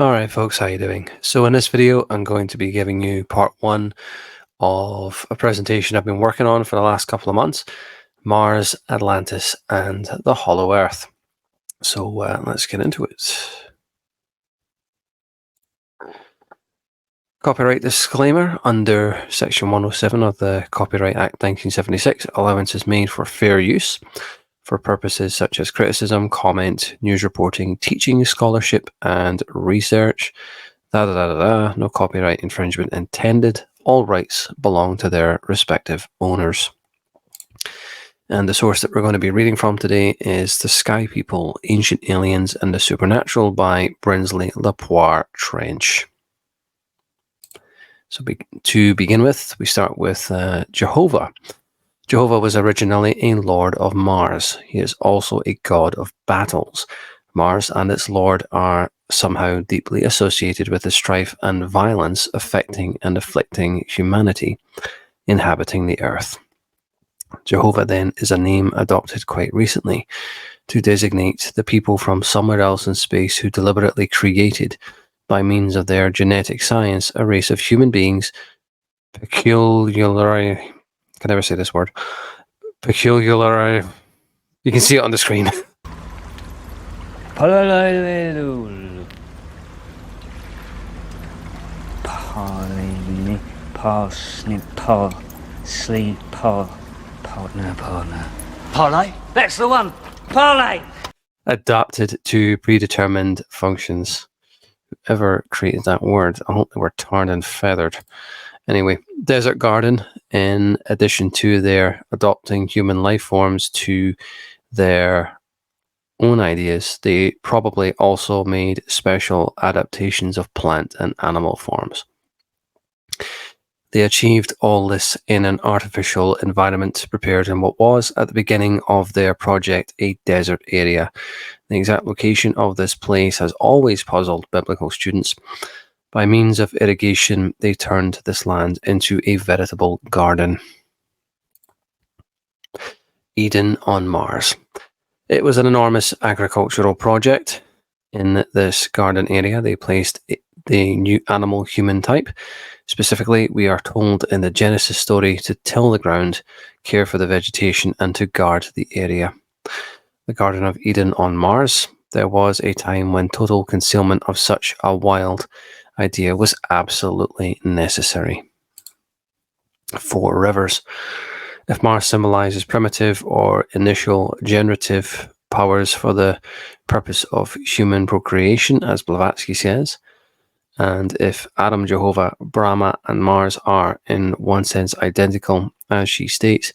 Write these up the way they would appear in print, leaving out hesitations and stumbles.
Alright folks, how you doing? So in this video I'm going to be giving you part one of a presentation I've been working on for the last couple of months, Mars, Atlantis and the Hollow Earth. So let's get into it. Copyright disclaimer: under Section 107 of the Copyright Act 1976, allowance is made for fair use for purposes such as criticism, comment, news reporting, teaching, scholarship and research. No copyright infringement intended. All rights belong to their respective owners. And the source that we're going to be reading from today is The Sky People, Ancient Aliens and the Supernatural by Brinsley Lapoire Trench. So to begin with, we start with Jehovah. Jehovah was originally a lord of Mars. He is also a god of battles. Mars and its lord are somehow deeply associated with the strife and violence affecting and afflicting humanity inhabiting the earth. Jehovah then is a name adopted quite recently to designate the people from somewhere else in space who deliberately created, by means of their genetic science, a race of human beings peculiarly, I can never say this word, peculiarly, you can see it on the screen. Parlay? That's the one! Parlay! Adapted to predetermined functions. Whoever created that word, I hope they were tarred and feathered. Anyway, Desert Garden, in addition to their adopting human life forms to their own ideas, they probably also made special adaptations of plant and animal forms. They achieved all this in an artificial environment prepared in what was, at the beginning of their project, a desert area. The exact location of this place has always puzzled biblical students. By means of irrigation, they turned this land into a veritable garden. Eden on Mars. It was an enormous agricultural project. In this garden area, they placed the new animal-human type. Specifically, we are told in the Genesis story to till the ground, care for the vegetation, and to guard the area. The Garden of Eden on Mars. There was a time when total concealment of such a wild idea was absolutely necessary. 4 rivers. If Mars symbolizes primitive or initial generative powers for the purpose of human procreation, as Blavatsky says, and if Adam, Jehovah, Brahma, and Mars are, in one sense, identical, as she states,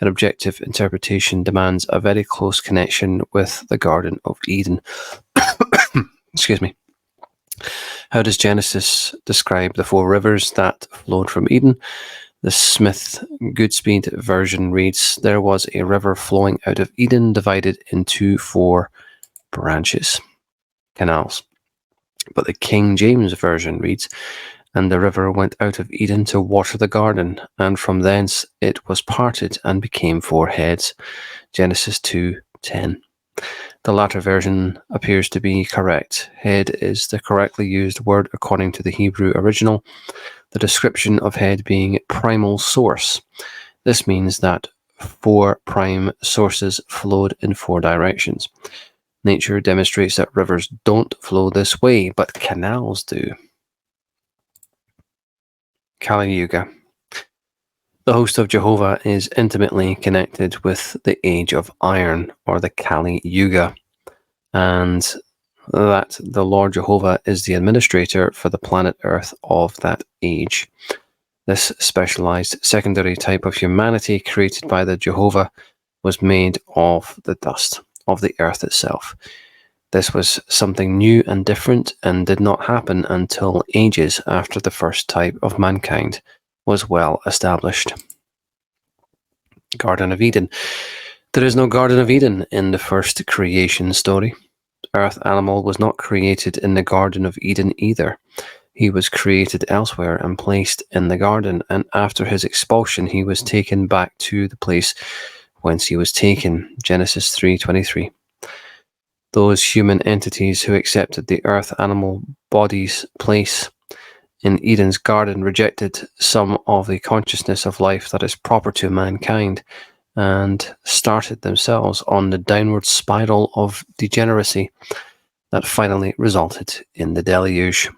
an objective interpretation demands a very close connection with the Garden of Eden. Excuse me. How does Genesis describe the 4 rivers that flowed from Eden? The Smith Goodspeed version reads, there was a river flowing out of Eden divided into 4 branches, canals. But the King James version reads, and the river went out of Eden to water the garden, and from thence it was parted and became 4 heads. Genesis 2:10. The latter version appears to be correct. Head is the correctly used word according to the Hebrew original, the description of head being primal source. This means that 4 prime sources flowed in 4 directions. Nature demonstrates that rivers don't flow this way, but canals do. Kali Yuga. The host of Jehovah is intimately connected with the Age of Iron, or the Kali Yuga, and that the Lord Jehovah is the administrator for the planet Earth of that age. This specialized secondary type of humanity created by the Jehovah was made of the dust of the earth itself. This was something new and different and did not happen until ages after the first type of mankind was well established. Garden of Eden. There is no Garden of Eden in the first creation story. Earth Animal was not created in the Garden of Eden either. He was created elsewhere and placed in the garden, and after his expulsion he was taken back to the place whence he was taken. Genesis 3:23. those human entities who accepted the earth animal body's place in Eden's garden rejected some of the consciousness of life that is proper to mankind and started themselves on the downward spiral of degeneracy that finally resulted in the deluge.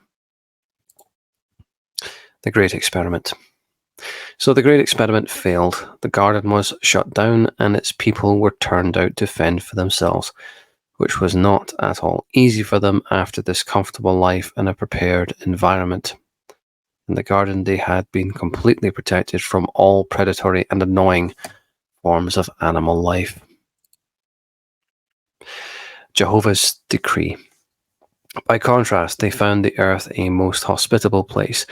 The Great Experiment. So the Great Experiment failed. The garden was shut down and its people were turned out to fend for themselves, which was not at all easy for them after this comfortable life in a prepared environment. In the garden, they had been completely protected from all predatory and annoying forms of animal life. Jehovah's decree. By contrast, they found the earth a most hospitable place.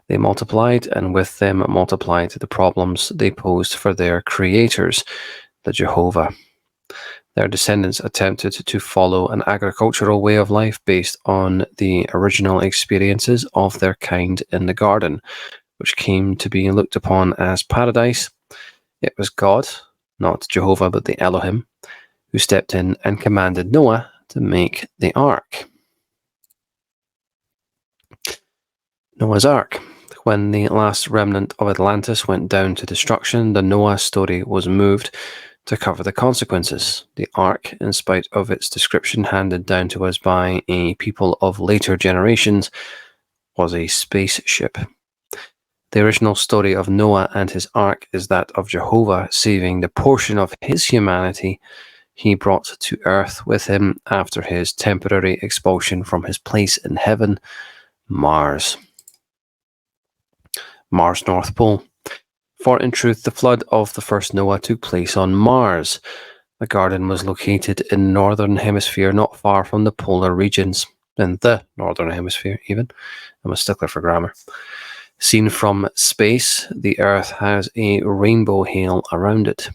They multiplied, and with them multiplied the problems they posed for their creators, the Jehovah. Their descendants attempted to follow an agricultural way of life based on the original experiences of their kind in the garden, which came to be looked upon as paradise. It was God, not Jehovah but the Elohim, who stepped in and commanded Noah to make the ark. Noah's Ark. When the last remnant of Atlantis went down to destruction, the Noah story was moved to cover the consequences. The Ark, in spite of its description handed down to us by a people of later generations, was a spaceship. The original story of Noah and his Ark is that of Jehovah saving the portion of his humanity he brought to earth with him after his temporary expulsion from his place in heaven, Mars. Mars North Pole. For in truth, the flood of the first Noah took place on Mars. The garden was located in the northern hemisphere, not far from the polar regions. In the northern hemisphere, even. I'm a stickler for grammar. Seen from space, the Earth has a rainbow hail around it.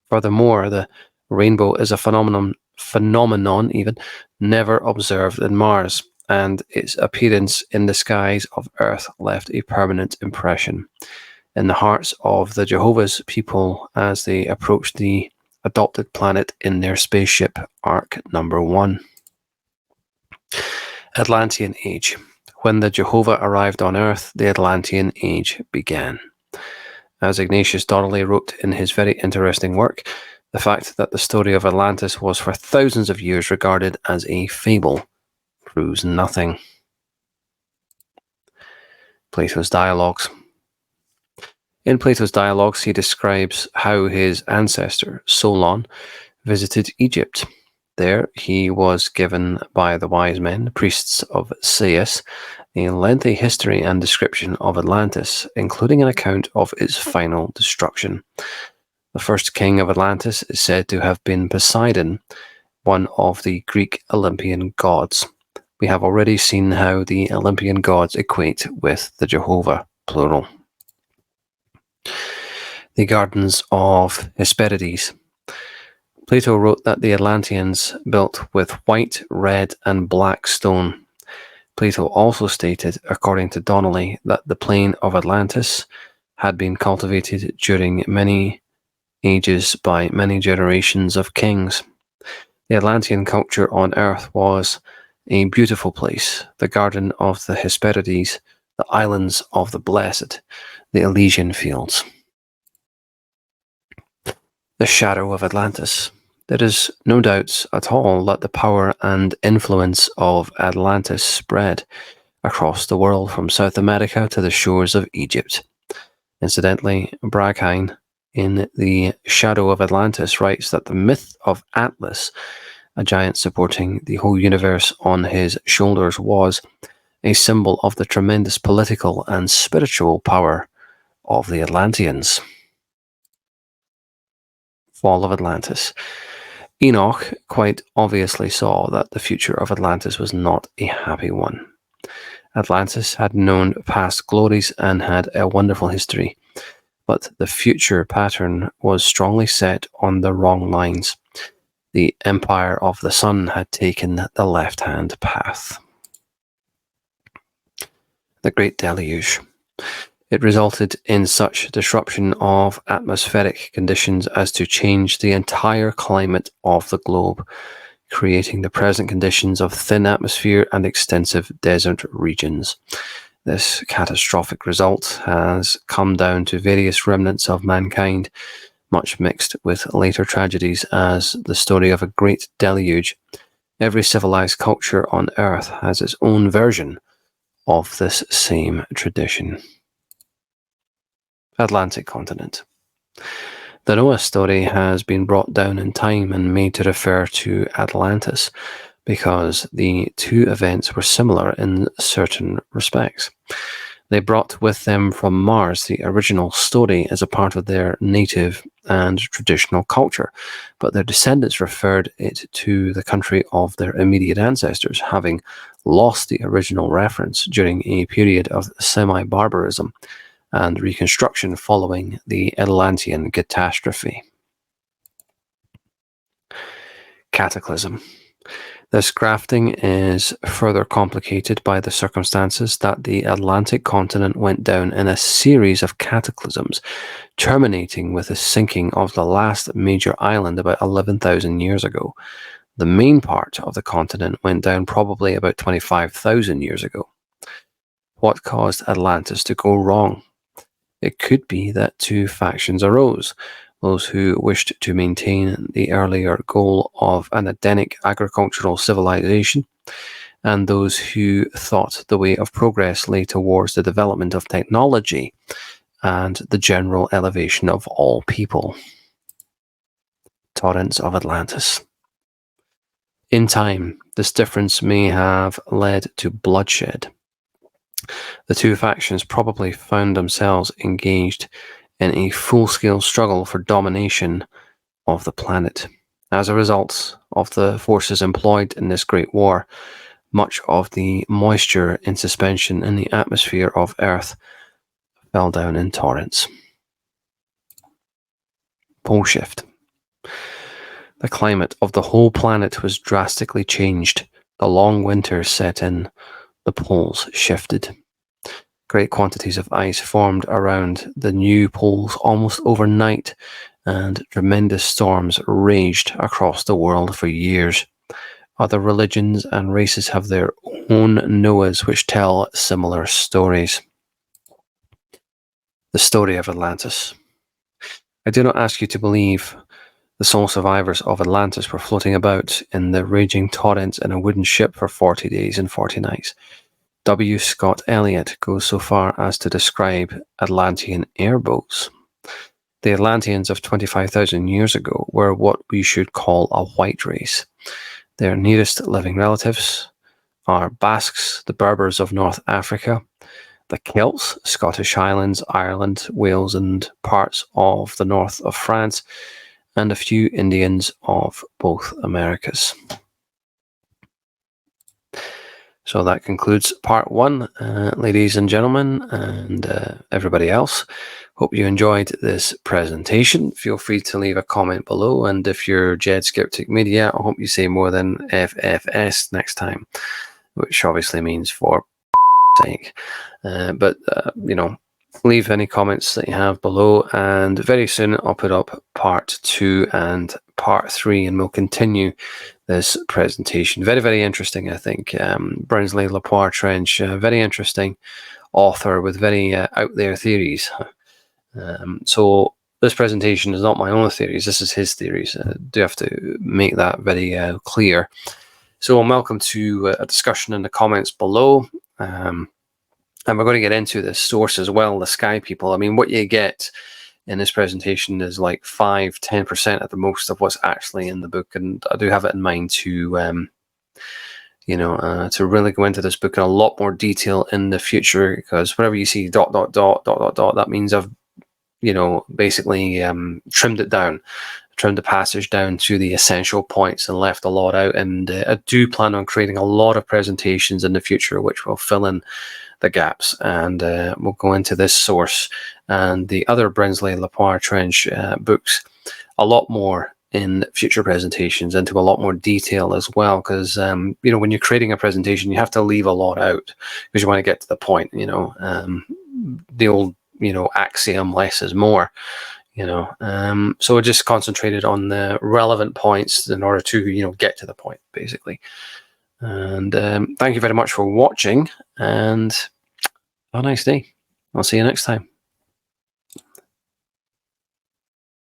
Furthermore, the rainbow is a phenomenon even never observed in Mars, and its appearance in the skies of Earth left a permanent impression in the hearts of the Jehovah's people as they approached the adopted planet in their spaceship Ark number 1. Atlantean Age. When the Jehovah arrived on Earth, the Atlantean Age began. As Ignatius Donnelly wrote in his very interesting work, the fact that the story of Atlantis was for thousands of years regarded as a fable proves nothing. Plato's Dialogues. In Plato's Dialogues, he describes how his ancestor, Solon, visited Egypt. There, he was given by the wise men, priests of Sais, a lengthy history and description of Atlantis, including an account of its final destruction. The first king of Atlantis is said to have been Poseidon, one of the Greek Olympian gods. We have already seen how the Olympian gods equate with the Jehovah, plural. The Gardens of Hesperides. Plato wrote that the Atlanteans built with white, red, and black stone. Plato also stated, according to Donnelly, that the plain of Atlantis had been cultivated during many ages by many generations of kings. The Atlantean culture on Earth was a beautiful place, the Garden of the Hesperides, the Islands of the Blessed, the Elysian Fields. The shadow of Atlantis. There is no doubt at all that the power and influence of Atlantis spread across the world from South America to the shores of Egypt. Incidentally, Bragheim, in The Shadow of Atlantis, writes that the myth of Atlas, a giant supporting the whole universe on his shoulders, was a symbol of the tremendous political and spiritual power of the Atlanteans. Fall of Atlantis. Enoch quite obviously saw that the future of Atlantis was not a happy one. Atlantis had known past glories and had a wonderful history, but the future pattern was strongly set on the wrong lines. The empire of the sun had taken the left-hand path. The Great Deluge. It resulted in such disruption of atmospheric conditions as to change the entire climate of the globe, creating the present conditions of thin atmosphere and extensive desert regions. This catastrophic result has come down to various remnants of mankind, much mixed with later tragedies as the story of a great deluge. Every civilized culture on Earth has its own version of this same tradition. Atlantic continent. The Noah story has been brought down in time and made to refer to Atlantis because the two events were similar in certain respects. They brought with them from Mars the original story as a part of their native and traditional culture, but their descendants referred it to the country of their immediate ancestors, having lost the original reference during a period of semi-barbarism and reconstruction following the Atlantean catastrophe. Cataclysm. This grafting is further complicated by the circumstances that the Atlantic continent went down in a series of cataclysms, terminating with the sinking of the last major island about 11,000 years ago. The main part of the continent went down probably about 25,000 years ago. What caused Atlantis to go wrong? It could be that two factions arose, those who wished to maintain the earlier goal of an Edenic agricultural civilization, and those who thought the way of progress lay towards the development of technology and the general elevation of all people. Torrents of Atlantis. In time, this difference may have led to bloodshed. The two factions probably found themselves engaged in a full-scale struggle for domination of the planet. As a result of the forces employed in this great war, much of the moisture in suspension in the atmosphere of Earth fell down in torrents. Pole shift. The climate of the whole planet was drastically changed. The long winter set in. The poles shifted. Great quantities of ice formed around the new poles almost overnight, and tremendous storms raged across the world for years. Other religions and races have their own Noahs which tell similar stories. The story of Atlantis. I do not ask you to believe the sole survivors of Atlantis were floating about in the raging torrents in a wooden ship for 40 days and 40 nights. W. Scott-Elliot goes so far as to describe Atlantean airboats. The Atlanteans of 25,000 years ago were what we should call a white race. Their nearest living relatives are Basques, the Berbers of North Africa, the Celts, Scottish Highlands, Ireland, Wales, and parts of the north of France, and a few Indians of both Americas. So that concludes part one, ladies and gentlemen, and everybody else. Hope you enjoyed this presentation. Feel free to leave a comment below, and if you're Jed Skeptic Media, I hope you say more than FFS next time, which obviously means for sake. But leave any comments that you have below, and very soon I'll put up part 2 and part 3, and we'll continue this presentation. Very, very interesting, I think. Brinsley Lapoire Trench, very interesting author with very out there theories. So this presentation is not my own theories, this is his theories. I do have to make that very clear. So I'm welcome to a discussion in the comments below. And we're going to get into the source as well, the Sky People. I mean, what you get in this presentation is like 5-10% at the most of what's actually in the book, and I do have it in mind to to really go into this book in a lot more detail in the future, because whenever you see ... that means I've basically trimmed it down, trimmed the passage down to the essential points and left a lot out. And I do plan on creating a lot of presentations in the future which will fill in the gaps, and we'll go into this source and the other Brinsley Lapoire Trench books a lot more in future presentations, into a lot more detail as well, because when you're creating a presentation you have to leave a lot out because you want to get to the point. The old axiom, less is more. you know. So I just concentrated on the relevant points in order to, you know, get to the point, basically. And thank you very much for watching, and have a nice day. I'll see you next time.